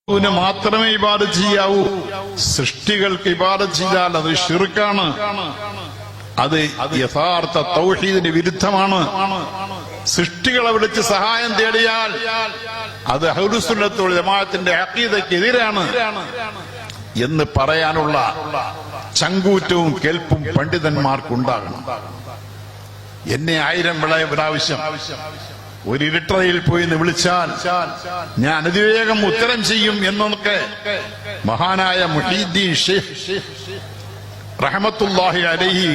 അല്ലാഹുവിനെ മാത്രമേ ഇബാദത്ത് ചെയ്യാവൂ. സൃഷ്ടികൾക്ക് ഇബാദത്ത് ചെയ്താൽ അത് ശിർക്കാണ്. അത് യഥാർത്ഥ തൗഹീദിന് വിരുദ്ധമാണ്. സൃഷ്ടികളെ വിളിച്ച് സഹായം തേടിയാൽ അത് അഹ്ലുസുന്നത്ത് വൽ ജമാഅത്തിന്റെ അഖീദയ്ക്ക് എതിരാണ് എന്ന് പറയാനുള്ള ചങ്കൂറ്റവും കേൾപ്പും പണ്ഡിതന്മാർക്കുണ്ടാകണം. എന്നെ 1000 പ്രാവശ്യം ഒരു ഇരുട്ടറയിൽ പോയി വിളിച്ചാൽ ഞാൻ അതിവേഗം ഉത്തരം ചെയ്യും എന്നൊക്കെ മഹാനായ മുഹീദ്ദീൻ ഷെയ്ഖ് റഹ്മത്തുള്ളാഹി അലൈഹി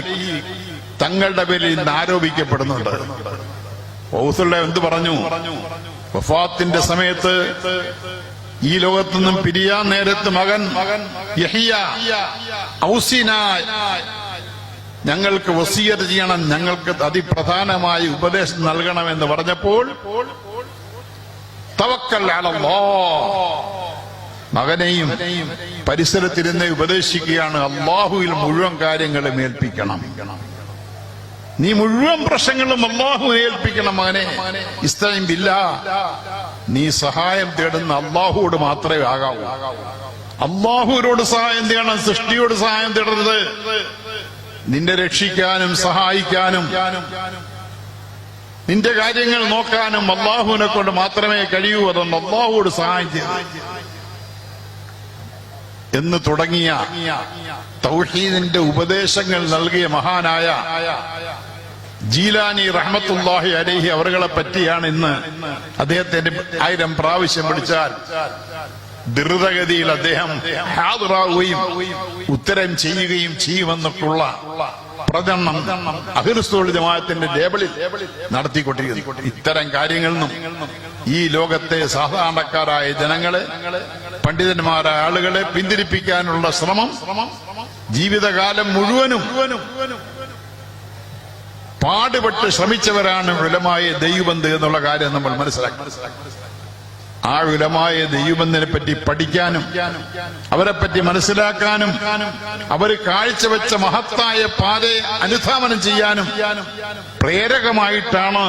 തങ്ങളുടെ പേരിൽ ഇന്ന് ആരോപിക്കപ്പെടുന്നുണ്ട്. ഔസുള്ള എന്ത് പറഞ്ഞു? വഫാത്തിന്റെ സമയത്ത് ഈ ലോകത്തു നിന്നും പിരിയാൻ നേരത്ത് മകൻ യഹ്യ ഔസിനാ, ഞങ്ങൾക്ക് വസിയത്ത് ചെയ്യണം, ഞങ്ങൾക്ക് അതിപ്രധാനമായി ഉപദേശം നൽകണമെന്ന് പറഞ്ഞപ്പോൾ തവക്കൽ അലല്ലാഹ്, മകനെയും പരിസരത്തിരുന്ന് ഉപദേശിക്കുകയാണ്, അള്ളാഹുവിൽ മുഴുവൻ കാര്യങ്ങളും ഏൽപ്പിക്കണം. നീ മുഴുവൻ പ്രശ്നങ്ങളും അള്ളാഹുവിനെ ഏൽപ്പിക്കണം മകനെ. ഇസ്തഈൻ ബില്ലാഹ്, നീ സഹായം തേടുന്ന അള്ളാഹുവോട് മാത്രമേ ആകാവൂ. അള്ളാഹുവിനോട് സഹായം തേടണം, സൃഷ്ടിയോട് സഹായം തേടരുത്. നിന്നെ രക്ഷിക്കാനും സഹായിക്കാനും നിന്റെ കാര്യങ്ങൾ നോക്കാനും അള്ളാഹുവിനെ കൊണ്ട് മാത്രമേ കഴിയൂ. അതുകൊണ്ട് അള്ളാഹുവോട് സഹായം ചെയ്തു എന്ന് തുടങ്ങിയ തൗഹീദിന്റെ ഉപദേശങ്ങൾ നൽകിയ മഹാനായ ജീലാനി റഹ്മത്തുള്ളാഹി അലൈഹി അവരുകളെ പറ്റിയാണ് ഇന്ന് അദ്ദേഹത്തിന്റെ 1000 പ്രാവശ്യം വിളിച്ചാൽ ദ്രുതഗതിയിൽ അദ്ദേഹം ഹാദിറാവുകയും ഉത്തരം ചെയ്യുകയും ചെയ്യുമെന്നൊക്കെയുള്ള പ്രചരണം അഹ്ലുസുന്നത്ത് വൽ ജമാഅത്തിന്റെ ലേബലിൽ നടത്തിക്കൊണ്ടിരിക്കുന്നു. ഇത്തരം കാര്യങ്ങളിൽ നിന്നും ഈ ലോകത്തെ സാധാരണക്കാരായ ജനങ്ങളെ, പണ്ഡിതന്മാരായ ആളുകളെ പിന്തിരിപ്പിക്കാനുള്ള ശ്രമം ജീവിതകാലം മുഴുവനും പാടുപെട്ട് ശ്രമിച്ചവരാണ് ഉലമായെ ദൈവബന്ദ് എന്നുള്ള കാര്യം നമ്മൾ മനസ്സിലാക്കി. ആ ഉലമായെ ദൈവബന്ധിനെ പറ്റി പഠിക്കാനും അവരെപ്പറ്റി മനസ്സിലാക്കാനും അവർ കാഴ്ചവെച്ച മഹത്തായ പാതയെ അനുധാവനം ചെയ്യാനും പ്രേരകമായിട്ടാണ്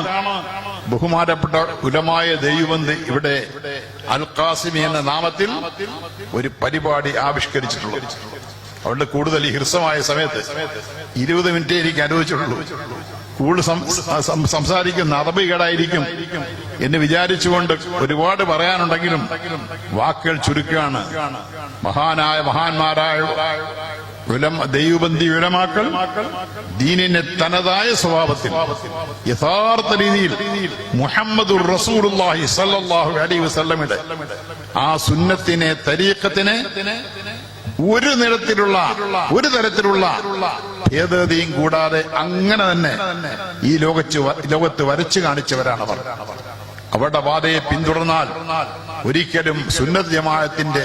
ബഹുമാനപ്പെട്ട ഉലമായ ദൈവബന്ദ് ഇവിടെ അൽ ഖാസിമി എന്ന നാമത്തിൽ ഒരു പരിപാടി ആവിഷ്കരിച്ചിട്ടുള്ളത്. അതുകൊണ്ട് കൂടുതൽ ഈ ഹ്രസ്വമായ സമയത്ത് 20 മിനിറ്റേ എനിക്ക് അനുവദിച്ചിട്ടുള്ളൂ. കൂടുതൽ സംസാരിക്കുന്ന അറബികളായിരിക്കും എന്ന് വിചാരിച്ചുകൊണ്ട് ഒരുപാട് പറയാനുണ്ടെങ്കിലും വാക്കുകൾ ചുരുക്കുകയാണ്. മഹാന്മാരായ ദൈവബന്ധി ഉലമാക്കൾ ദീനിന്റെ തനതായ സ്വഭാവത്തിൽ യഥാർത്ഥ രീതിയിൽ മുഹമ്മദുർ റസൂലുള്ളാഹി സ്വല്ലല്ലാഹു അലൈഹി വസല്ലമയുടെ ആ സുന്നത്തിനെ, തരീഖത്തിനെ ഒരു തരത്തിലുള്ള ഭേദഗതിയും കൂടാതെ അങ്ങനെ തന്നെ ഈ ലോകത്ത് വരച്ചു കാണിച്ചവരാണ് അവർ. അവരുടെ പാതയെ പിന്തുടർന്നാൽ ഒരിക്കലും സുന്നത്ത് ജമാഅത്തിന്റെ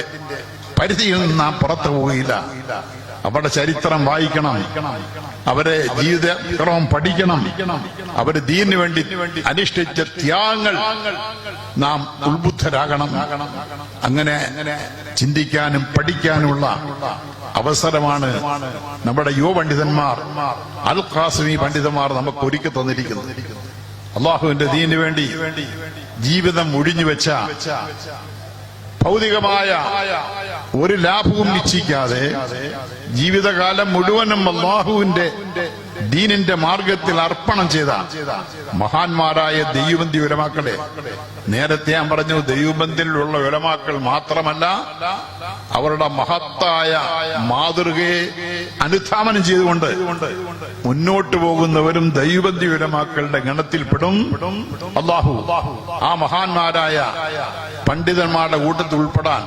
പരിധിയിൽ നിന്ന് നാം പുറത്തു പോവുകയില്ല. അവരുടെ ചരിത്രം വായിക്കണം, അവരെ ജീവിതക്രമം പഠിക്കണം, അവര് ദീനിനു വേണ്ടി അനുഷ്ഠിച്ച ത്യാഗങ്ങൾ നാം ഉത്ബുദ്ധരാകണം. അങ്ങനെ ചിന്തിക്കാനും പഠിക്കാനുമുള്ള അവസരമാണ് നമ്മുടെ യുവ പണ്ഡിതന്മാർ, അൽ ഖാസിമി പണ്ഡിതന്മാർ നമുക്ക് ഒരുക്കി തന്നിരിക്കുന്നത്. അള്ളാഹുവിന്റെ ദീനിനു വേണ്ടി ജീവിതം ഒഴിഞ്ഞു വെച്ച, ഭൗതികമായ ഒരു ലാഭവും നിശ്ചയിക്കാതെ ജീവിതകാലം മുഴുവനും അല്ലാഹുവിന്റെ ദീനിന്റെ മാർഗത്തിൽ അർപ്പണം ചെയ്ത മഹാന്മാരായ ദൈവബന്ധി ഉലമാക്കളെ, നേരത്തെ ഞാൻ പറഞ്ഞു, ദൈവബന്ധിലുള്ള ഉലമാക്കൾ മാത്രമല്ല അവരുടെ മഹത്തായ മാതൃകയെ അനുധാവനം ചെയ്തുകൊണ്ട് മുന്നോട്ട് പോകുന്നവരും ദൈവബന്ധി ഉലമാക്കളുടെ ഗണത്തിൽപ്പെടും. അല്ലാഹു ആ മഹാന്മാരായ പണ്ഡിതന്മാരുടെ കൂട്ടത്തിൽ ഉൾപ്പെടാൻ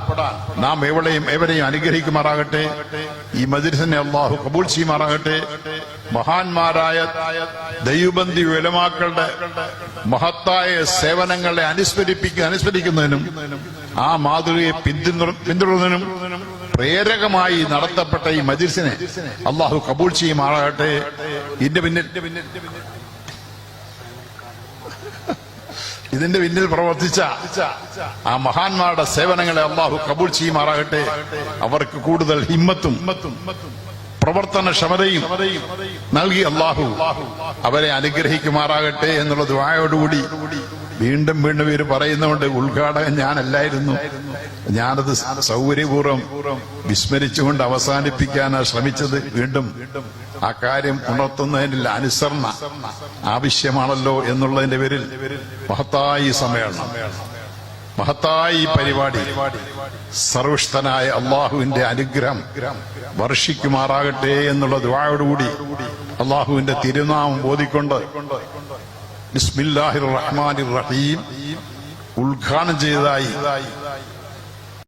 നാം എവരെയും അനുഗ്രഹിക്കുമാറാകട്ടെ. ഈ മജ്‌ലിസിനെ അല്ലാഹു കബൂൽ ചെയ്യുമാറാകട്ടെ. മഹാന്മാരായ ദൈവബന്ധി ഉലമാക്കളുടെ മഹത്തായ സേവനങ്ങളെ അനുസ്മരിക്കുന്നതിനും ആ മാതൃകയെ പിന്തുടരുന്നതിനും പ്രേരകമായി നടത്തപ്പെട്ട ഈ മജ്‌ലിസിനെ അല്ലാഹു കബൂൽ ചെയ്യുമാറാകട്ടെ. ഇതിന്റെ പിന്നിൽ പ്രവർത്തിച്ച ആ മഹാന്മാരുടെ സേവനങ്ങളെ അല്ലാഹു കബൂൽ ചെയ്യുമാറാകട്ടെ. അവർക്ക് കൂടുതൽ ഹിമ്മത്തും പ്രവർത്തനക്ഷമതയും നൽകി അല്ലാഹു അവരെ അനുഗ്രഹിക്കുമാറാകട്ടെ എന്നുള്ള ദുആയോടുകൂടി വീണ്ടും വീണ്ടും ഇവര് പറയുന്നുണ്ട് ഉദ്ഘാടകൻ ഞാനല്ലായിരുന്നു, ഞാനത് സൗകര്യപൂർവ്വം വിസ്മരിച്ചുകൊണ്ട് അവസാനിപ്പിക്കാനാണ് ശ്രമിച്ചത്. വീണ്ടും ആ കാര്യം ഉണർത്തുന്നതിനുള്ള അനുസരണ ആവശ്യമാണല്ലോ എന്നുള്ളതിന്റെ പേരിൽ മഹത്തായി സമ്മേളനം, മഹത്തായി പരിപാടി സർവ്വഷ്ഠനായ അള്ളാഹുവിന്റെ അനുഗ്രഹം വർഷിക്കുമാറാകട്ടെ എന്നുള്ള ദുആയോടുകൂടി അള്ളാഹുവിന്റെ തിരുനാമം ഓതിക്കൊണ്ട് ബിസ്മില്ലാഹിർ റഹ്മാനിർ റഹീം ഉദ്ഘാടനം ചെയ്തതായി